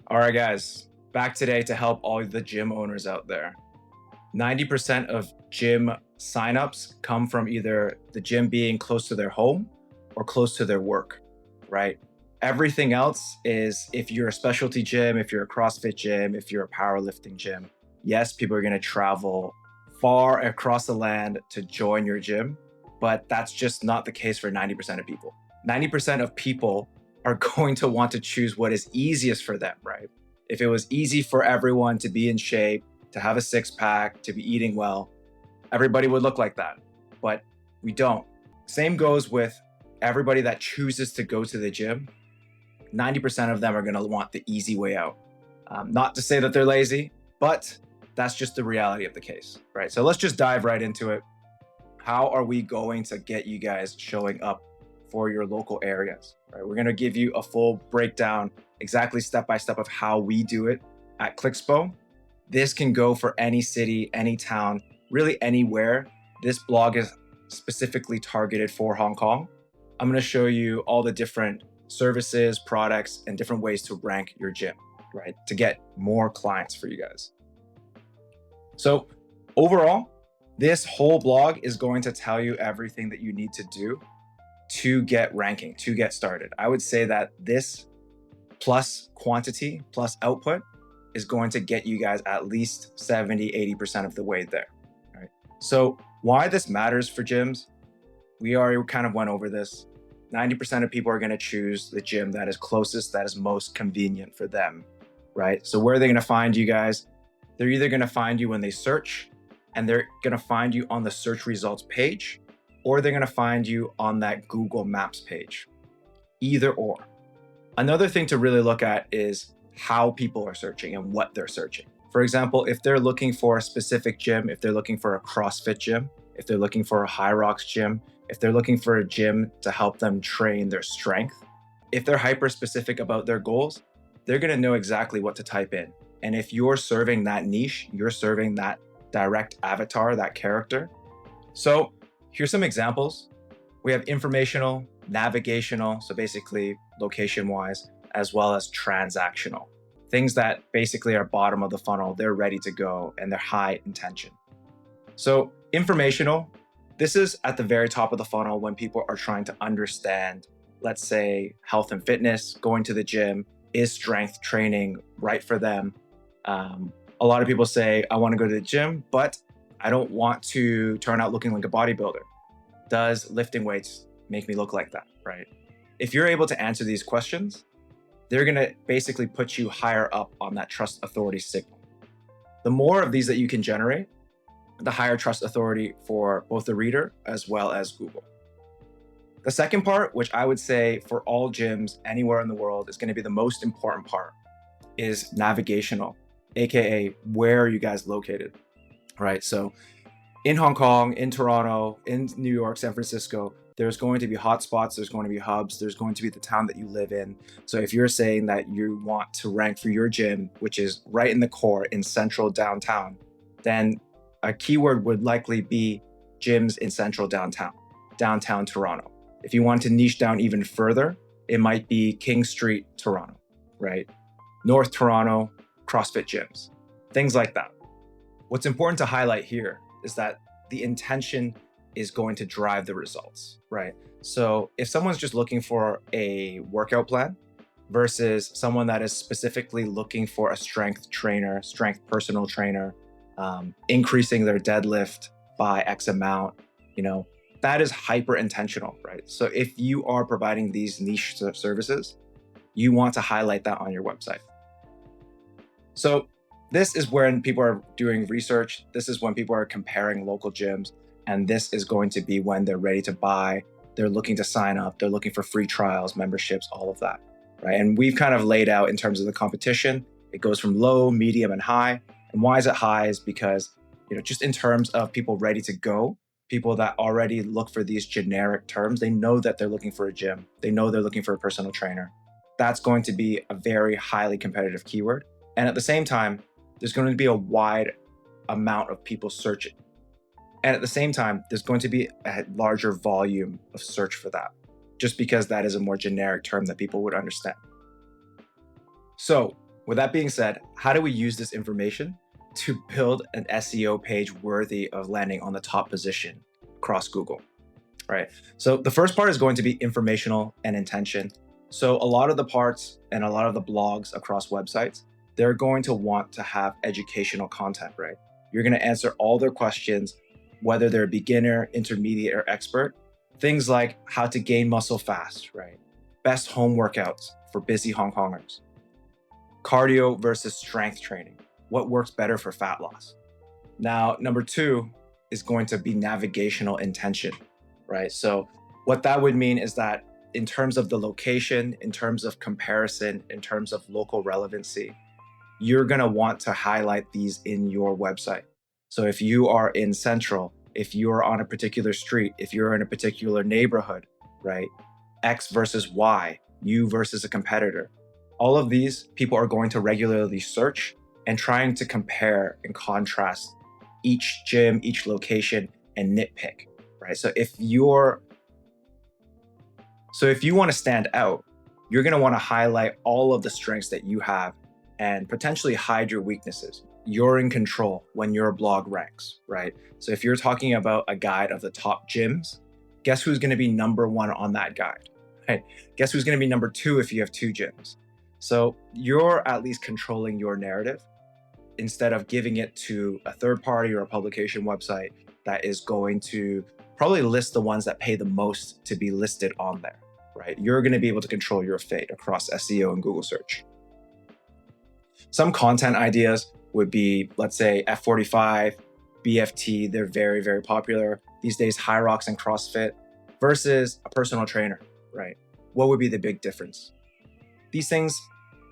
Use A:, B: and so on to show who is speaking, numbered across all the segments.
A: All right, guys, back today to help all the gym owners out there. 90% of gym signups come from either the gym being close to their home or close to their work, right? Everything else is if you're a specialty gym, if you're a CrossFit gym, if you're a powerlifting gym, yes, people are going to travel far across the land to join your gym, but that's just not the case for 90% of people. 90% of people are going to want to choose what is easiest for them, right? If it was easy for everyone to be in shape, to have a six pack, to be eating well, everybody would look like that. But we don't. Same goes with everybody that chooses to go to the gym. 90% of them are going to want the easy way out. Not to say that they're lazy, but that's just the reality of the case, right? So let's just dive right into it. How are we going to get you guys showing up for your local areas, right? We're going to give you a full breakdown, exactly step by step of how we do it at Clickspo. This can go for any city, any town, really anywhere. This blog is specifically targeted for Hong Kong. I'm going to show you all the different services, products, and different ways to rank your gym, right? To get more clients for you guys. So overall, this whole blog is going to tell you everything that you need to do to get ranking, to get started. I would say that this plus quantity plus output is going to get you guys at least 70, 80% of the way there, right? So why this matters for gyms, we already kind of went over this. 90% of people are going to choose the gym that is closest, that is most convenient for them, right? So where are they going to find you guys? They're either going to find you when they search, and they're going to find you on the search results page, or they're going to find you on that Google Maps page. Either or. Another thing to really look at is how people are searching and what they're searching. For example, if they're looking for a specific gym, if they're looking for a CrossFit gym, if they're looking for a High Rocks gym, if they're looking for a gym to help them train their strength, if they're hyper specific about their goals, they're going to know exactly what to type in. And if you're serving that niche, you're serving that direct avatar, that character. So here's some examples. We have informational, navigational, so basically location-wise, as well as transactional. Things that basically are bottom of the funnel, they're ready to go and they're high intention. So informational, this is at the very top of the funnel when people are trying to understand, let's say, health and fitness, going to the gym, is strength training right for them? A lot of people say, I want to go to the gym, but I don't want to turn out looking like a bodybuilder. Does lifting weights make me look like that, right? If you're able to answer these questions, they're going to basically put you higher up on that trust authority signal. The more of these that you can generate, the higher trust authority for both the reader as well as Google. The second part, which I would say for all gyms anywhere in the world is going to be the most important part, is navigational, aka where are you guys located, right? So in Hong Kong, in Toronto, in New York, San Francisco, there's going to be hotspots, there's going to be hubs, there's going to be the town that you live in. So if you're saying that you want to rank for your gym, which is right in the core in central downtown, then a keyword would likely be gyms in central downtown Toronto. If you want to niche down even further, it might be King Street, Toronto, right? North Toronto, CrossFit gyms, things like that. What's important to highlight here is that the intention is going to drive the results, right? So if someone's just looking for a workout plan versus someone that is specifically looking for a strength trainer, strength personal trainer, increasing their deadlift by X amount, that is hyper intentional, right? So if you are providing these niche services, you want to highlight that on your website. So this is when people are doing research. This is when people are comparing local gyms. And this is going to be when they're ready to buy. They're looking to sign up. They're looking for free trials, memberships, all of that, right? And we've kind of laid out in terms of the competition. It goes from low, medium, and high. And why is it high is because, just in terms of people ready to go, people that already look for these generic terms, they know that they're looking for a gym. They know they're looking for a personal trainer. That's going to be a very highly competitive keyword. And at the same time, there's going to be a wide amount of people searching. And at the same time, there's going to be a larger volume of search for that, just because that is a more generic term that people would understand. So With that being said, how do we use this information to build an SEO page worthy of landing on the top position across Google, right? So the first part is going to be informational and intention. So a lot of the parts and a lot of the blogs across websites, they're going to want to have educational content, right? You're going to answer all their questions, whether they're beginner, intermediate, or expert. Things like how to gain muscle fast, right? Best home workouts for busy Hong Kongers. Cardio versus strength training. What works better for fat loss? Now, number two is going to be navigational intention, right? So what that would mean is that in terms of the location, in terms of comparison, in terms of local relevancy, you're going to want to highlight these in your website. So if you are in Central, if you're on a particular street, if you're in a particular neighborhood, right? X versus Y, you versus a competitor. All of these people are going to regularly search and trying to compare and contrast each gym, each location, and nitpick, right? So if you want to stand out, you're going to want to highlight all of the strengths that you have and potentially hide your weaknesses. You're in control when your blog ranks, right? So if you're talking about a guide of the top gyms, guess who's going to be number one on that guide, right? Guess who's going to be number two if you have two gyms? So you're at least controlling your narrative instead of giving it to a third party or a publication website that is going to probably list the ones that pay the most to be listed on there, right? You're going to be able to control your fate across SEO and Google search. Some content ideas would be, let's say, F45, BFT. They're very, very popular these days, High Rocks and CrossFit versus a personal trainer, right? What would be the big difference? These things,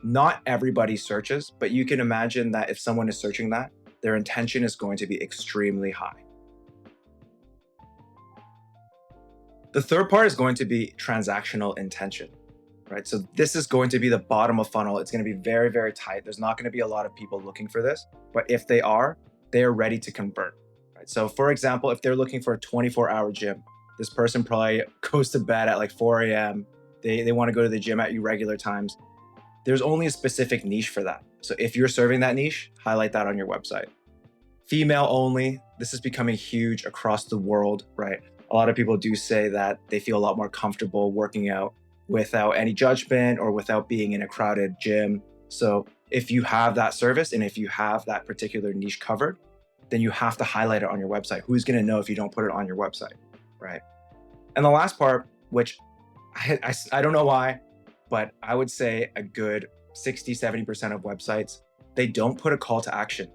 A: not everybody searches, but you can imagine that if someone is searching that, their intention is going to be extremely high. The third part is going to be transactional intention, right? So this is going to be the bottom of funnel. It's going to be very, very tight. There's not going to be a lot of people looking for this, but if they are ready to convert, right? So for example, if they're looking for a 24-hour gym, this person probably goes to bed at like 4 a.m. They want to go to the gym at irregular times. There's only a specific niche for that. So if you're serving that niche, highlight that on your website. Female only, this is becoming huge across the world, right? A lot of people do say that they feel a lot more comfortable working out without any judgment or without being in a crowded gym. So if you have that service and if you have that particular niche covered, then you have to highlight it on your website. Who's going to know if you don't put it on your website, right? And the last part, which I don't know why, but I would say a good 60-70% of websites, they don't put a call to action.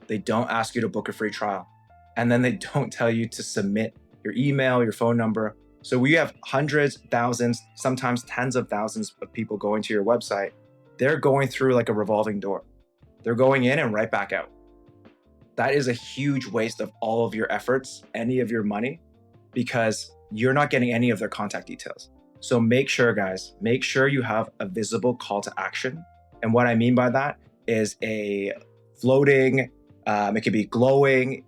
A: They don't ask you to book a free trial. And then they don't tell you to submit your email, your phone number. So we have hundreds, thousands, sometimes tens of thousands of people going to your website. They're going through like a revolving door. They're going in and right back out. That is a huge waste of all of your efforts, any of your money, because you're not getting any of their contact details. So make sure, guys, make sure you have a visible call to action. And what I mean by that is a floating, it could be glowing,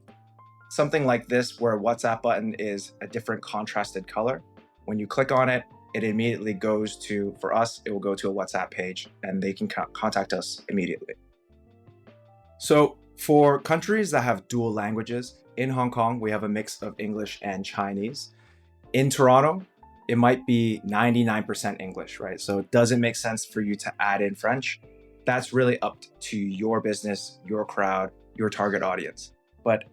A: something like this where a WhatsApp button is a different contrasted color. When you click on it, it immediately goes to, for us, it will go to a WhatsApp page and they can contact us immediately. So for countries that have dual languages, in Hong Kong, we have a mix of English and Chinese. In Toronto, it might be 99% English, right? So it doesn't make sense for you to add in French. That's really up to your business, your crowd, your target audience. But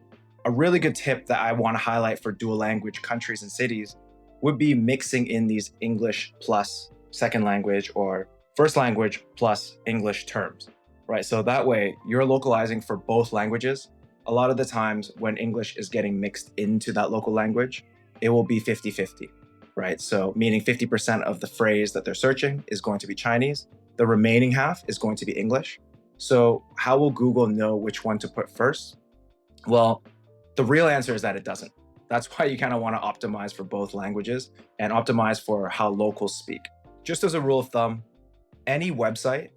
A: a really good tip that I want to highlight for dual language countries and cities would be mixing in these English plus second language or first language plus English terms, right? So that way you're localizing for both languages. A lot of the times when English is getting mixed into that local language, it will be 50-50. Right? So meaning 50% of the phrase that they're searching is going to be Chinese. The remaining half is going to be English. So how will Google know which one to put first? Well, the real answer is that it doesn't. That's why you kind of want to optimize for both languages and optimize for how locals speak. Just as a rule of thumb, any website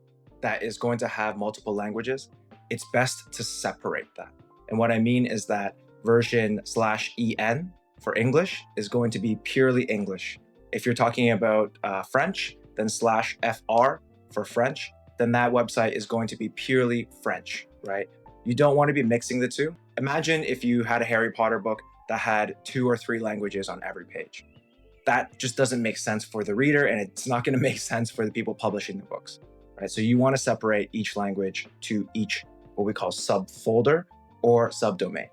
A: that is going to have multiple languages, it's best to separate that. And what I mean is that version /en for English is going to be purely English. If you're talking about French, then /fr for French, then that website is going to be purely French, right? You don't want to be mixing the two. Imagine if you had a Harry Potter book that had 2 or 3 languages on every page. That just doesn't make sense for the reader, and it's not going to make sense for the people publishing the books, right? So you want to separate each language to each what we call subfolder or subdomain.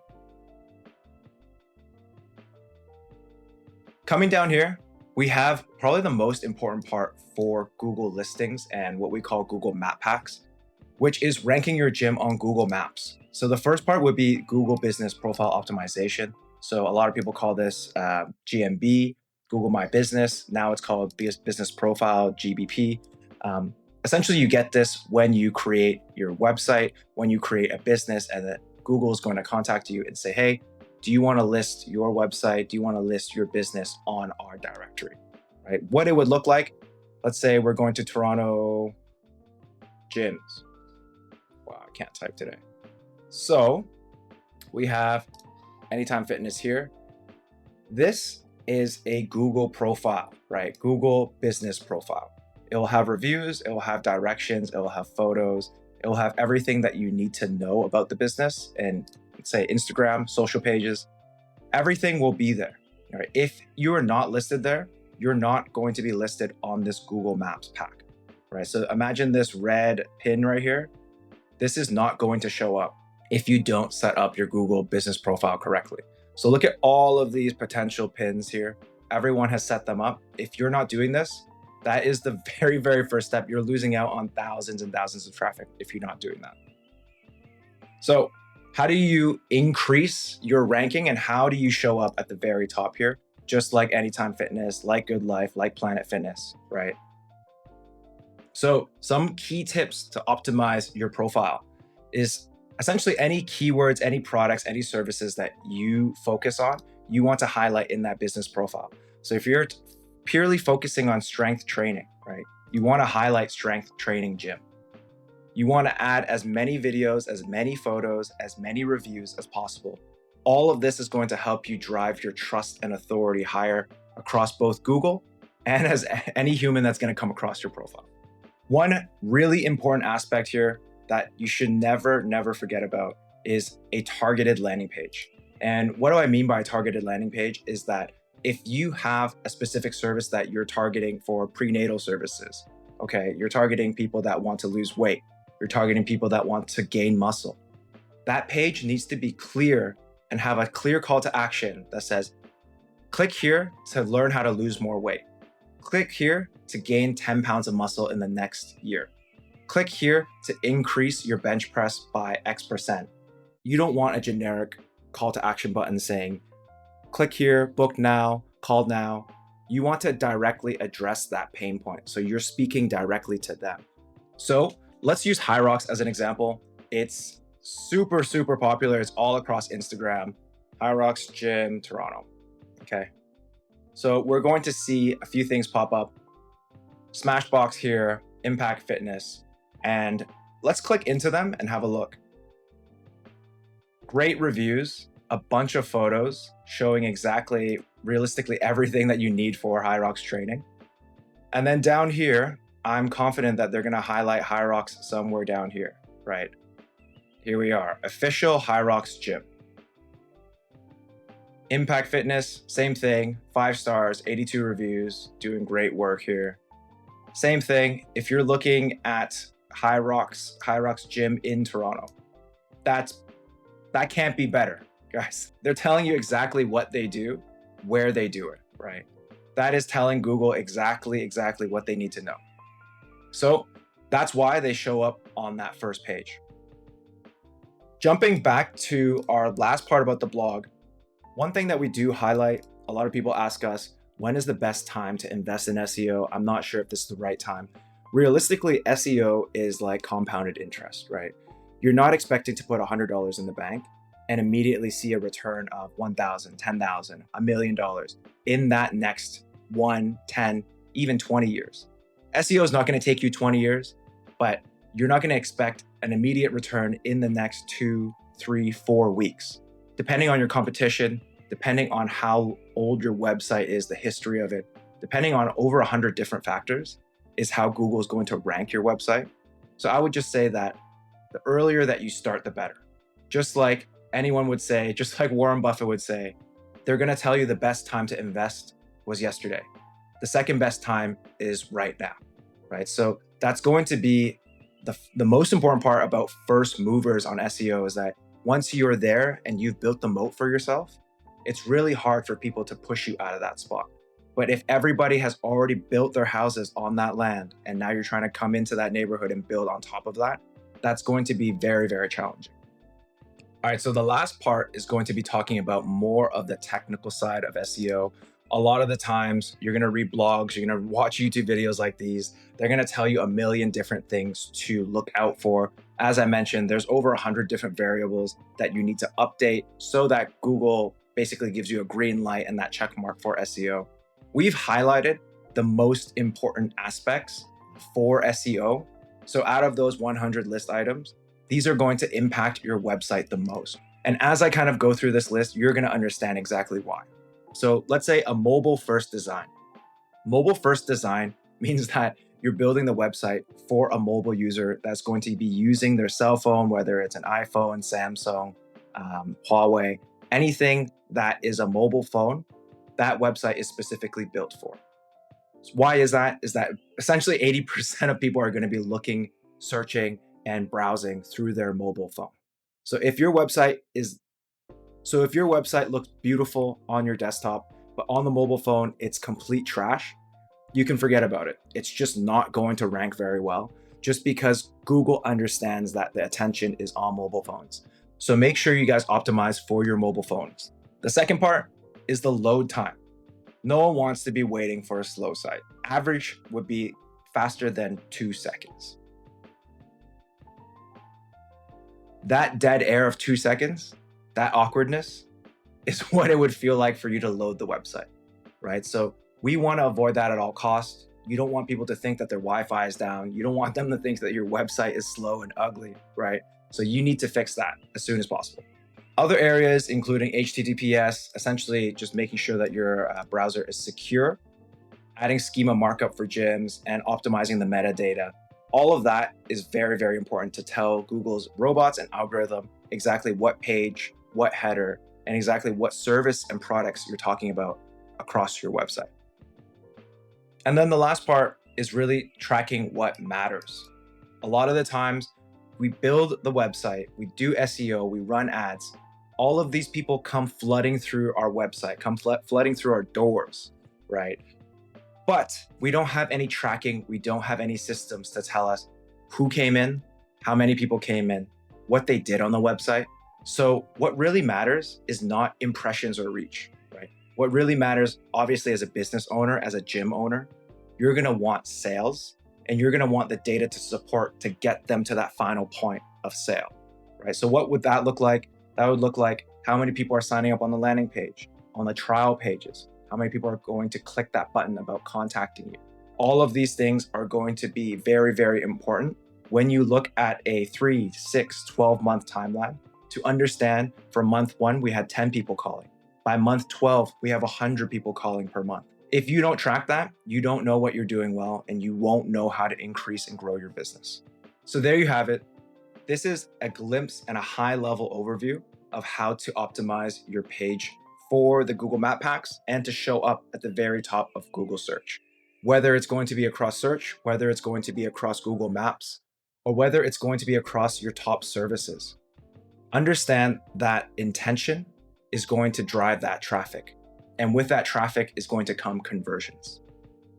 A: Coming down here, we have probably the most important part for Google listings and what we call Google Map Packs, which is ranking your gym on Google Maps. So the first part would be Google Business Profile Optimization. So a lot of people call this GMB, Google My Business. Now it's called Business Profile, GBP. Essentially, you get this when you create your website, when you create a business, and that Google is going to contact you and say, hey, do you want to list your website? Do you want to list your business on our directory, right? What it would look like, let's say we're going to Toronto gyms. Wow, I can't type today. So we have Anytime Fitness here. This is a Google profile, right? Google business profile. It will have reviews, it will have directions, it will have photos, it will have everything that you need to know about the business, and say Instagram, social pages, everything will be there. All right? If you are not listed there, you're not going to be listed on this Google Maps pack, right? So imagine this red pin right here. This is not going to show up if you don't set up your Google business profile correctly. So look at all of these potential pins here. Everyone has set them up. If you're not doing this, that is the very, very first step. You're losing out on thousands and thousands of traffic if you're not doing that. So how do you increase your ranking and how do you show up at the very top here? Just like Anytime Fitness, like Good Life, like Planet Fitness, right? So some key tips to optimize your profile is essentially any keywords, any products, any services that you focus on, you want to highlight in that business profile. So if you're purely focusing on strength training, right? You want to highlight strength training gym. You want to add as many videos, as many photos, as many reviews as possible. All of this is going to help you drive your trust and authority higher across both Google and as any human that's going to come across your profile. One really important aspect here that you should never forget about is a targeted landing page. And what do I mean by a targeted landing page is that if you have a specific service that you're targeting for prenatal services, okay, you're targeting people that want to lose weight, you're targeting people that want to gain muscle, that page needs to be clear and have a clear call to action that says, click here to learn how to lose more weight. Click here to gain 10 pounds of muscle in the next year. Click here to increase your bench press by X%. You don't want a generic call to action button saying, click here, book now, call now. You want to directly address that pain point. So you're speaking directly to them. So let's use Hyrox as an example. It's super popular. It's all across Instagram. Hyrox Gym Toronto. Okay. So we're going to see a few things pop up. Smashbox here, Impact Fitness. And let's click into them and have a look. Great reviews, a bunch of photos showing exactly, realistically, everything that you need for Hyrox training. And then down here, I'm confident that they're going to highlight Hyrox somewhere down here, right? Here we are, official Hyrox gym. Impact Fitness, same thing, 5 stars, 82 reviews, doing great work here. Same thing, if you're looking at Hyrox gym in Toronto, that can't be better, guys. They're telling you exactly what they do, where they do it, right? That is telling Google exactly what they need to know. So that's why they show up on that first page. Jumping back to our last part about the blog, one thing that we do highlight, a lot of people ask us, when is the best time to invest in SEO? I'm not sure if this is the right time. Realistically, SEO is like compounded interest, right? You're not expecting to put $100 in the bank and immediately see a return of $1,000, $10,000, $1 million in that next 1, 10, even 20 years. SEO is not going to take you 20 years, but you're not going to expect an immediate return in the next 2, 3, 4 weeks. Depending on your competition, depending on how old your website is, the history of it, depending on over 100 different factors, is how Google is going to rank your website. So I would just say that the earlier that you start, the better. Just like anyone would say, just like Warren Buffett would say, they're going to tell you the best time to invest was yesterday. The second best time is right now, right? So that's going to be the most important part about first movers on SEO, is that once you're there and you've built the moat for yourself, it's really hard for people to push you out of that spot. But if everybody has already built their houses on that land and now you're trying to come into that neighborhood and build on top of that, that's going to be very, very challenging. All right, so the last part is going to be talking about more of the technical side of SEO. A lot of the times you're going to read blogs, you're going to watch YouTube videos like these. They're going to tell you a million different things to look out for. As I mentioned, there's over 100 different variables that you need to update so that Google basically gives you a green light and that check mark for SEO. We've highlighted the most important aspects for SEO. So out of those 100 list items, these are going to impact your website the most. And as I kind of go through this list, you're going to understand exactly why. So let's say a mobile first design. Mobile first design means that you're building the website for a mobile user that's going to be using their cell phone, whether it's an iPhone, Samsung, Huawei, anything that is a mobile phone, that website is specifically built for. So why is that? Is that essentially 80% of people are going to be looking, searching, and browsing through their mobile phone. So if your website looks beautiful on your desktop, but on the mobile phone, it's complete trash, you can forget about it. It's just not going to rank very well, just because Google understands that the attention is on mobile phones. So make sure you guys optimize for your mobile phones. The second part is the load time. No one wants to be waiting for a slow site. Average would be faster than 2 seconds. That dead air of 2 seconds, that awkwardness, is what it would feel like for you to load the website, right? So we want to avoid that at all costs. You don't want people to think that their Wi-Fi is down. You don't want them to think that your website is slow and ugly, right? So you need to fix that as soon as possible. Other areas, including HTTPS, essentially just making sure that your browser is secure, adding schema markup for gyms, and optimizing the metadata. All of that is very, very important to tell Google's robots and algorithm exactly what page, what header, and exactly what service and products you're talking about across your website. And then the last part is really tracking what matters. A lot of the times we build the website, we do SEO, we run ads. All of these people come flooding through our website, come flooding through our doors, right? But we don't have any tracking. We don't have any systems to tell us who came in, how many people came in, what they did on the website. So what really matters is not impressions or reach, right? What really matters, obviously, as a business owner, as a gym owner, you're going to want sales, and you're going to want the data to support to get them to that final point of sale, right? So what would that look like? That would look like how many people are signing up on the landing page, on the trial pages, how many people are going to click that button about contacting you. All of these things are going to be very, very important when you look at a 3, 6, 12-month timeline to understand for month 1, we had 10 people calling. By month 12, we have 100 people calling per month. If you don't track that, you don't know what you're doing well, and you won't know how to increase and grow your business. So there you have it. This is a glimpse and a high-level overview of how to optimize your page for the Google Map Packs and to show up at the very top of Google search. Whether it's going to be across search, whether it's going to be across Google Maps, or whether it's going to be across your top services. Understand that intention is going to drive that traffic. And with that traffic is going to come conversions.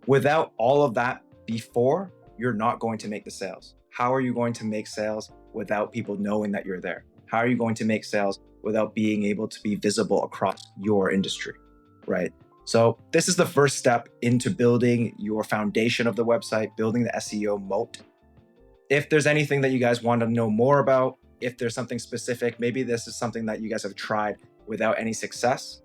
A: Without all of that before, you're not going to make the sales. How are you going to make sales without people knowing that you're there? How are you going to make sales without being able to be visible across your industry, right? So this is the first step into building your foundation of the website, building the SEO moat. If there's anything that you guys want to know more about, if there's something specific, maybe this is something that you guys have tried without any success,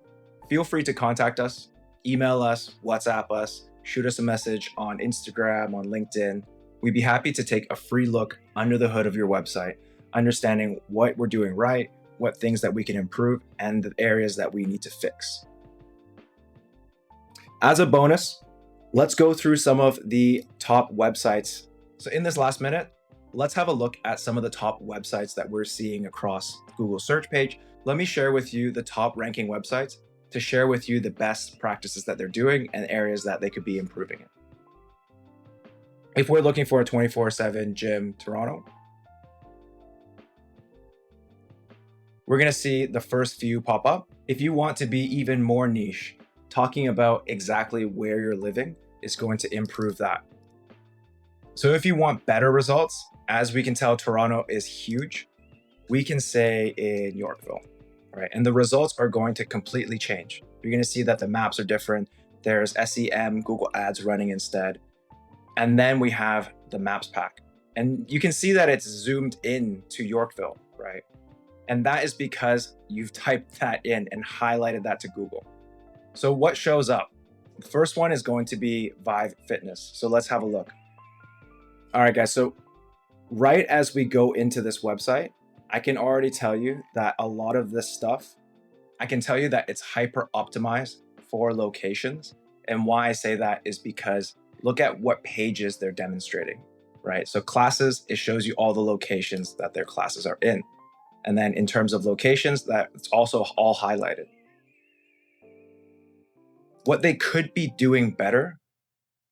A: feel free to contact us, email us, WhatsApp us, shoot us a message on Instagram, on LinkedIn. We'd be happy to take a free look under the hood of your website, understanding what we're doing right, what things that we can improve, and the areas that we need to fix. As a bonus, let's go through some of the top websites. So in this last minute, Let's have a look at some of the top websites that we're seeing across Google search page. Let me share with you the top ranking websites to share with you the best practices that they're doing and areas that they could be improving in. If we're looking for a 24/7 gym Toronto, we're going to see the first few pop up. If you want to be even more niche, talking about exactly where you're living is going to improve that. So if you want better results, as we can tell, Toronto is huge. We can say in Yorkville, right? And the results are going to completely change. You're going to see that the maps are different. There's SEM, Google Ads running instead. And then we have the maps pack. And you can see that it's zoomed in to Yorkville, right? And that is because you've typed that in and highlighted that to Google. So what shows up? The first one is going to be Vive Fitness. So let's have a look. All right, guys. So right as we go into this website, I can already tell you that a lot of this stuff, I can tell you that it's hyper optimized for locations. And why I say that is because look at what pages they're demonstrating, right? So classes, it shows you all the locations that their classes are in. And then in terms of locations, that it's also all highlighted. What they could be doing better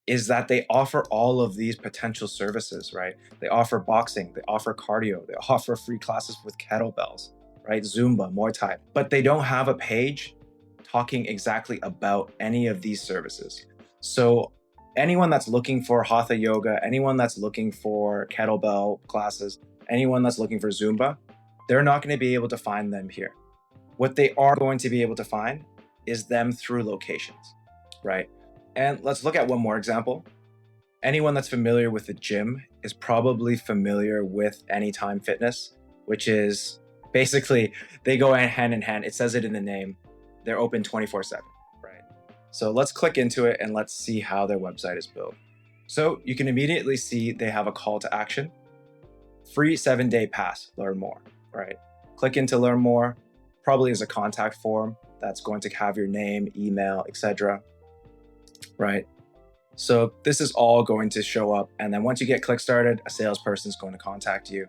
A: is that they offer all of these potential services, right? They offer boxing, they offer cardio, they offer free classes with kettlebells, right? Zumba, Muay Thai, but they don't have a page talking exactly about any of these services. So anyone that's looking for Hatha yoga, anyone that's looking for kettlebell classes, anyone that's looking for Zumba, they're not going to be able to find them here. What they are going to be able to find is them through locations, right? And let's look at one more example. Anyone that's familiar with the gym is probably familiar with Anytime Fitness, which is basically they go hand in hand. It says it in the name. They're open 24/7, right? So let's click into it and let's see how their website is built. So you can immediately see they have a call to action. Free 7-day pass, learn more, right? Click into learn more, probably is a contact form that's going to have your name, email, etc. Right? So this is all going to show up. And then once you get click started, a salesperson is going to contact you.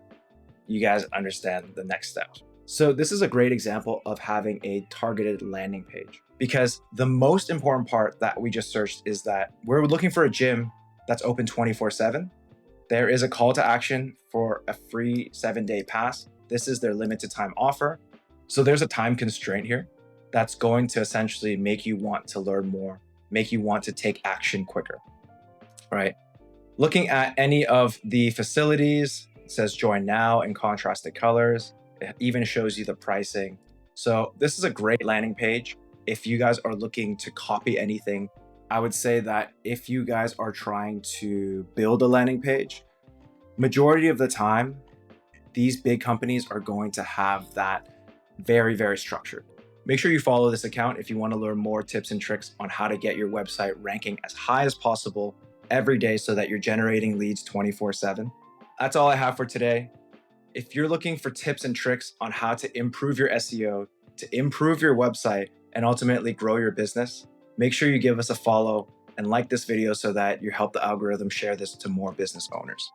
A: You guys understand the next step. So this is a great example of having a targeted landing page, because the most important part that we just searched is that we're looking for a gym that's open 24/7. There is a call to action for a free 7-day pass. This is their limited time offer. So there's a time constraint here that's going to essentially make you want to learn more, make you want to take action quicker, right? Looking at any of the facilities, it says join now in contrasted colors. It even shows you the pricing. So this is a great landing page. If you guys are looking to copy anything, I would say that if you guys are trying to build a landing page, majority of the time, these big companies are going to have that very, very structured. Make sure you follow this account if you want to learn more tips and tricks on how to get your website ranking as high as possible every day so that you're generating leads 24/7. That's all I have for today. If you're looking for tips and tricks on how to improve your SEO, to improve your website, and ultimately grow your business, make sure you give us a follow and like this video so that you help the algorithm share this to more business owners.